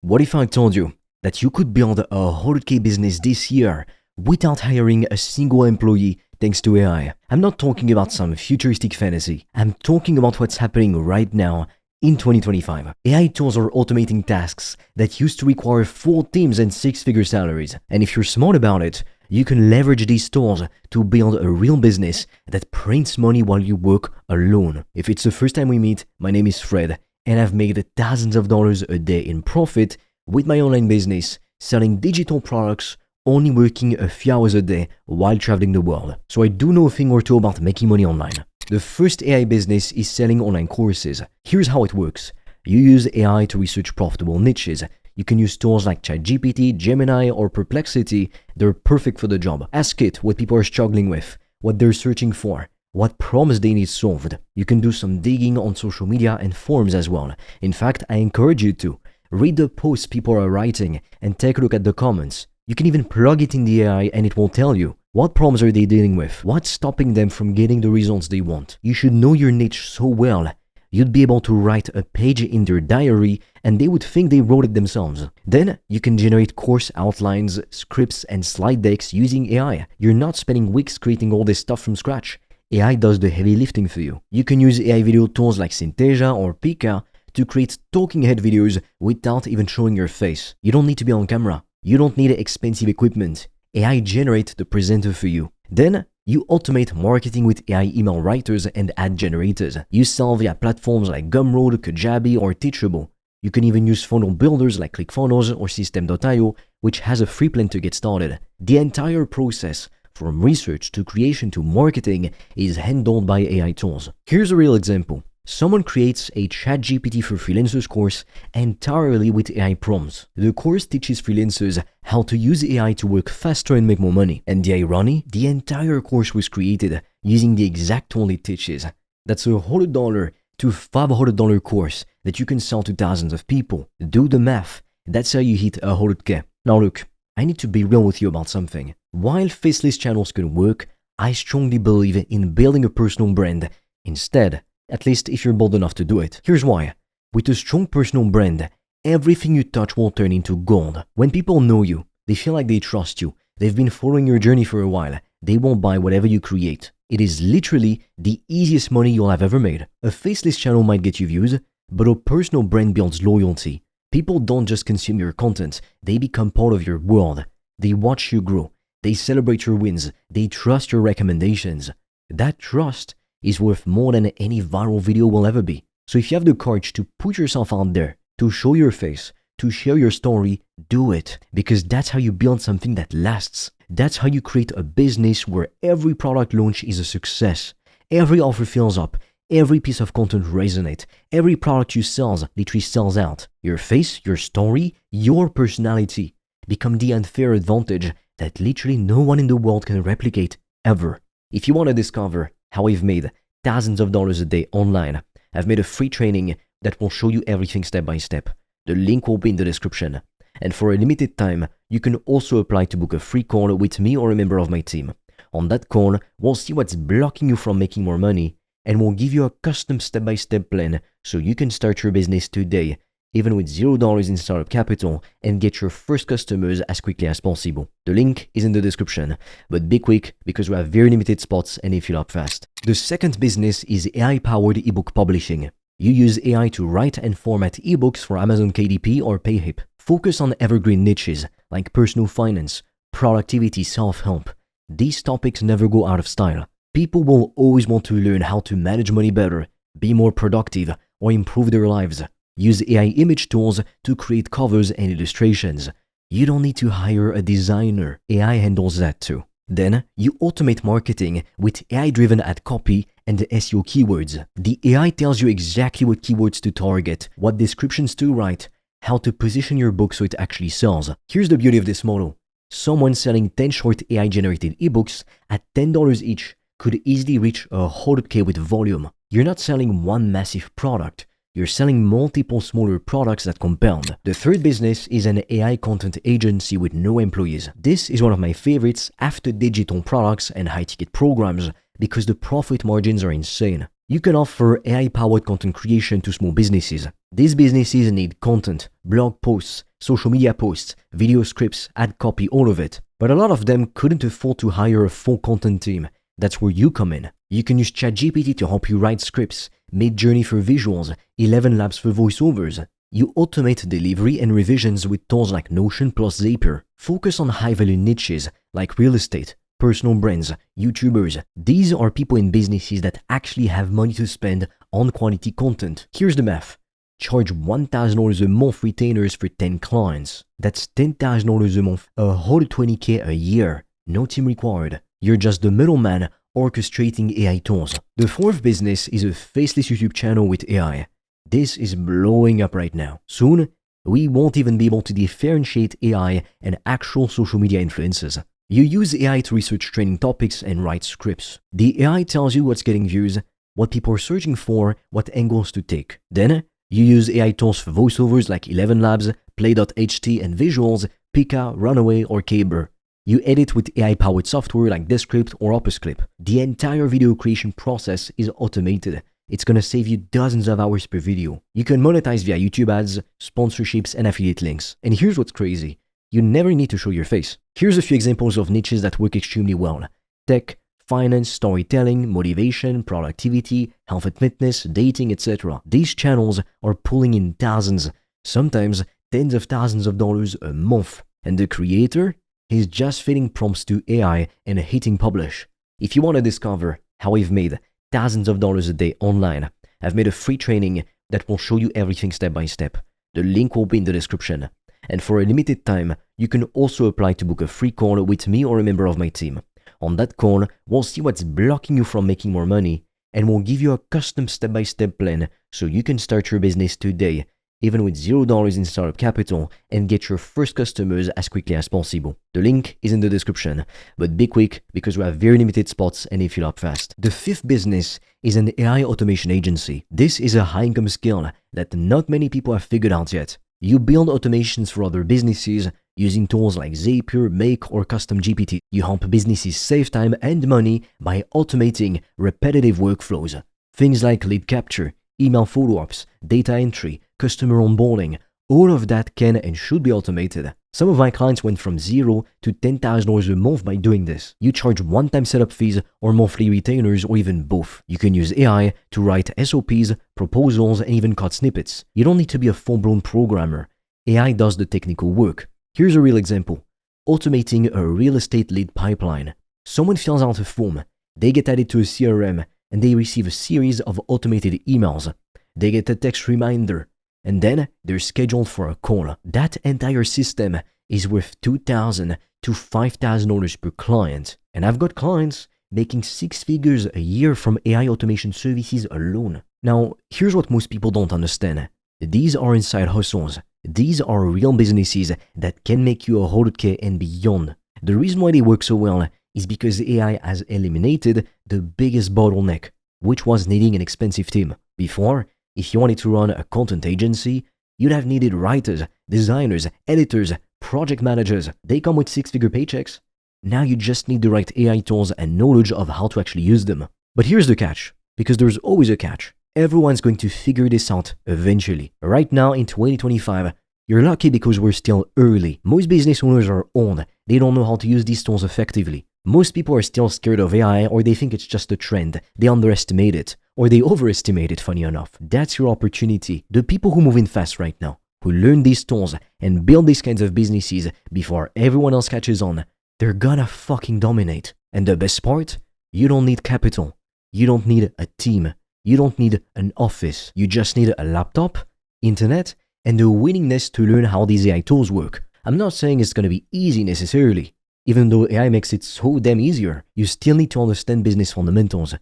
What if I told you that you could build a 100K business this year without hiring a single employee thanks to AI? I'm not talking about some futuristic fantasy. I'm talking about what's happening right now in 2025. AI tools are automating tasks that used to require full teams and six-figure salaries. And if you're smart about it, you can leverage these tools to build a real business that prints money while you work alone. If it's the first time we meet, my name is Fred, and I've made thousands of dollars a day in profit with my online business, selling digital products, only working a few hours a day while traveling the world. So I do know a thing or two about making money online. The first AI business is selling online courses. Here's how it works. You use AI to research profitable niches. You can use tools like ChatGPT, Gemini, or Perplexity. They're perfect for the job. Ask it what people are struggling with, what they're searching for, what problems they need solved. You can do some digging on social media and forums as well. In fact, I encourage you to read the posts people are writing and take a look at the comments. You can even plug it in the AI and it will tell you what problems are they dealing with, what's stopping them from getting the results they want. You should know your niche so well, you'd be able to write a page in their diary and they would think they wrote it themselves. Then you can generate course outlines, scripts, and slide decks using AI. You're not spending weeks creating all this stuff from scratch. AI does the heavy lifting for you. You can use AI video tools like Synthesia or Pika to create talking head videos without even showing your face. You don't need to be on camera. You don't need expensive equipment. AI generates the presenter for you. Then you automate marketing with AI email writers and ad generators. You sell via platforms like Gumroad, Kajabi, or Teachable. You can even use funnel builders like ClickFunnels or System.io, which has a free plan to get started. The entire process, from research to creation to marketing, is handled by AI tools. Here's a real example. Someone creates a ChatGPT for freelancers course entirely with AI prompts. The course teaches freelancers how to use AI to work faster and make more money. And the irony? The entire course was created using the exact tool it teaches. That's a $100 to $500 course that you can sell to thousands of people. Do the math. That's how you hit 100K. Now look, I need to be real with you about something. While faceless channels can work, I strongly believe in building a personal brand instead. At least if you're bold enough to do it. Here's why. With a strong personal brand, everything you touch will turn into gold. When people know you, they feel like they trust you. They've been following your journey for a while. They won't buy whatever you create. It is literally the easiest money you'll have ever made. A faceless channel might get you views, but a personal brand builds loyalty. People don't just consume your content, they become part of your world. They watch you grow. They celebrate your wins. They trust your recommendations. That trust is worth more than any viral video will ever be. So if you have the courage to put yourself out there, to show your face, to share your story, do it. Because that's how you build something that lasts. That's how you create a business where every product launch is a success. Every offer fills up. Every piece of content resonates. Every product you sell literally sells out. Your face, your story, your personality become the unfair advantage that literally no one in the world can replicate ever. If you want to discover how I've made thousands of dollars a day online, I've made a free training that will show you everything step by step. The link will be in the description. And for a limited time, you can also apply to book a free call with me or a member of my team. On that call, we'll see what's blocking you from making more money, and we'll give you a custom step-by-step plan so you can start your business today, even with $0 in startup capital, and get your first customers as quickly as possible. The link is in the description, but be quick because we have very limited spots and they fill up fast. The second business is AI-powered ebook publishing. You use AI to write and format ebooks for Amazon KDP or Payhip. Focus on evergreen niches like personal finance, productivity, self-help. These topics never go out of style. People will always want to learn how to manage money better, be more productive, or improve their lives. Use AI image tools to create covers and illustrations. You don't need to hire a designer. AI handles that too. Then, you automate marketing with AI-driven ad copy and SEO keywords. The AI tells you exactly what keywords to target, what descriptions to write, how to position your book so it actually sells. Here's the beauty of this model. Someone selling 10 short AI-generated ebooks at $10 each could easily reach 100K with volume. You're not selling one massive product. You're selling multiple smaller products that compound. The third business is an AI content agency with no employees. This is one of my favorites after digital products and high-ticket programs because the profit margins are insane. You can offer AI-powered content creation to small businesses. These businesses need content, blog posts, social media posts, video scripts, ad copy, all of it. But a lot of them couldn't afford to hire a full content team. That's where you come in. You can use ChatGPT to help you write scripts, Midjourney for visuals, 11 Labs for voiceovers. You automate delivery and revisions with tools like Notion plus Zapier. Focus on high-value niches like real estate, personal brands, YouTubers. These are people in businesses that actually have money to spend on quality content. Here's the math. Charge $1,000 a month retainers for 10 clients. That's $10,000 a month, $120K a year. No team required. You're just the middleman orchestrating AI tools. The fourth business is a faceless YouTube channel with AI. This is blowing up right now. Soon, we won't even be able to differentiate AI and actual social media influencers. You use AI to research trending topics and write scripts. The AI tells you what's getting views, what people are searching for, what angles to take. Then, you use AI tools for voiceovers like 11 Labs, Play.ht, and visuals, Pika, Runaway, or Caber. You edit with AI-powered software like Descript or OpusClip. The entire video creation process is automated. It's gonna save you dozens of hours per video. You can monetize via YouTube ads, sponsorships, and affiliate links. And here's what's crazy. You never need to show your face. Here's a few examples of niches that work extremely well. Tech, finance, storytelling, motivation, productivity, health and fitness, dating, etc. These channels are pulling in thousands, sometimes tens of thousands of dollars a month. And the creator is just feeding prompts to AI and hitting publish. If you want to discover how I've made thousands of dollars a day online, I've made a free training that will show you everything step by step. The link will be in the description. And for a limited time, you can also apply to book a free call with me or a member of my team. On that call, we'll see what's blocking you from making more money, and we'll give you a custom step-by-step plan so you can start your business today, even with $0 in startup capital, and get your first customers as quickly as possible. The link is in the description, but be quick because we have very limited spots and they fill up fast. The fifth business is an AI automation agency. This is a high-income skill that not many people have figured out yet. You build automations for other businesses using tools like Zapier, Make, or Custom GPT. You help businesses save time and money by automating repetitive workflows. Things like lead capture, email follow-ups, data entry, customer onboarding, all of that can and should be automated. Some of my clients went from $0 to $10,000 a month by doing this. You charge one-time setup fees or monthly retainers or even both. You can use AI to write SOPs, proposals, and even cut snippets. You don't need to be a full-blown programmer. AI does the technical work. Here's a real example. Automating a real estate lead pipeline. Someone fills out a form, they get added to a CRM, and they receive a series of automated emails. They get a text reminder, and then they're scheduled for a call. That entire system is worth $2,000 to $5,000 per client. And I've got clients making 6 figures a year from AI automation services alone. Now, here's what most people don't understand. These are inside hustles. These are real businesses that can make you $100K and beyond. The reason why they work so well is because AI has eliminated the biggest bottleneck, which was needing an expensive team. Before, if you wanted to run a content agency, you'd have needed writers, designers, editors, project managers. They come with 6-figure paychecks. Now you just need the right AI tools and knowledge of how to actually use them. But here's the catch, because there's always a catch. Everyone's going to figure this out eventually. Right now in 2025, you're lucky because we're still early. Most business owners are old. They don't know how to use these tools effectively. Most people are still scared of AI, or they think it's just a trend. They underestimate it, or they overestimate it, funny enough. That's your opportunity. The people who move in fast right now, who learn these tools and build these kinds of businesses before everyone else catches on, they're gonna fucking dominate. And the best part? You don't need capital. You don't need a team. You don't need an office. You just need a laptop, internet, and the willingness to learn how these AI tools work. I'm not saying it's gonna be easy necessarily. Even though AI makes it so damn easier, you still need to understand business fundamentals.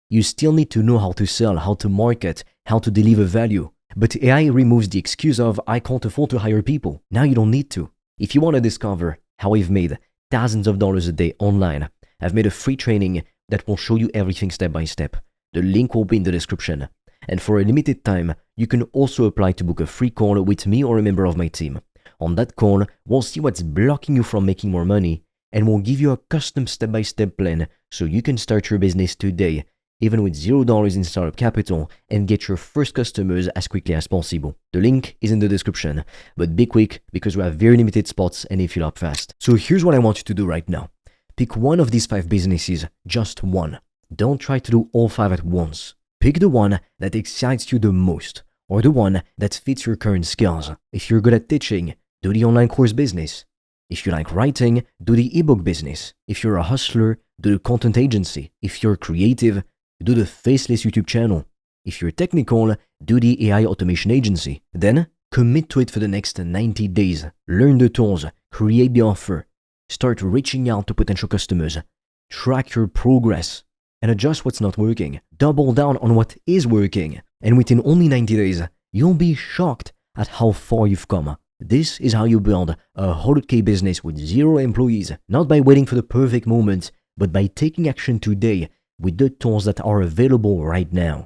You still need to know how to sell, how to market, how to deliver value. But AI removes the excuse of, I can't afford to hire people. Now you don't need to. If you want to discover how I've made thousands of dollars a day online, I've made a free training that will show you everything step by step. The link will be in the description. And for a limited time, you can also apply to book a free call with me or a member of my team. On that call, we'll see what's blocking you from making more money, and we'll give you a custom step-by-step plan so you can start your business today, even with $0 in startup capital, and get your first customers as quickly as possible. The link is in the description, but be quick because we have very limited spots and they fill up fast. So here's what I want you to do right now. Pick one of these 5 businesses, just one. Don't try to do all 5 at once. Pick the one that excites you the most, or the one that fits your current skills. If you're good at teaching, do the online course business. If you like writing, do the ebook business. If you're a hustler, do the content agency. If you're creative, do the faceless YouTube channel. If you're technical, do the AI automation agency. Then, commit to it for the next 90 days. Learn the tools, create the offer, start reaching out to potential customers, track your progress, and adjust what's not working. Double down on what is working. And within only 90 days, you'll be shocked at how far you've come. This is how you build a 100K business with 0 employees, not by waiting for the perfect moment, but by taking action today with the tools that are available right now.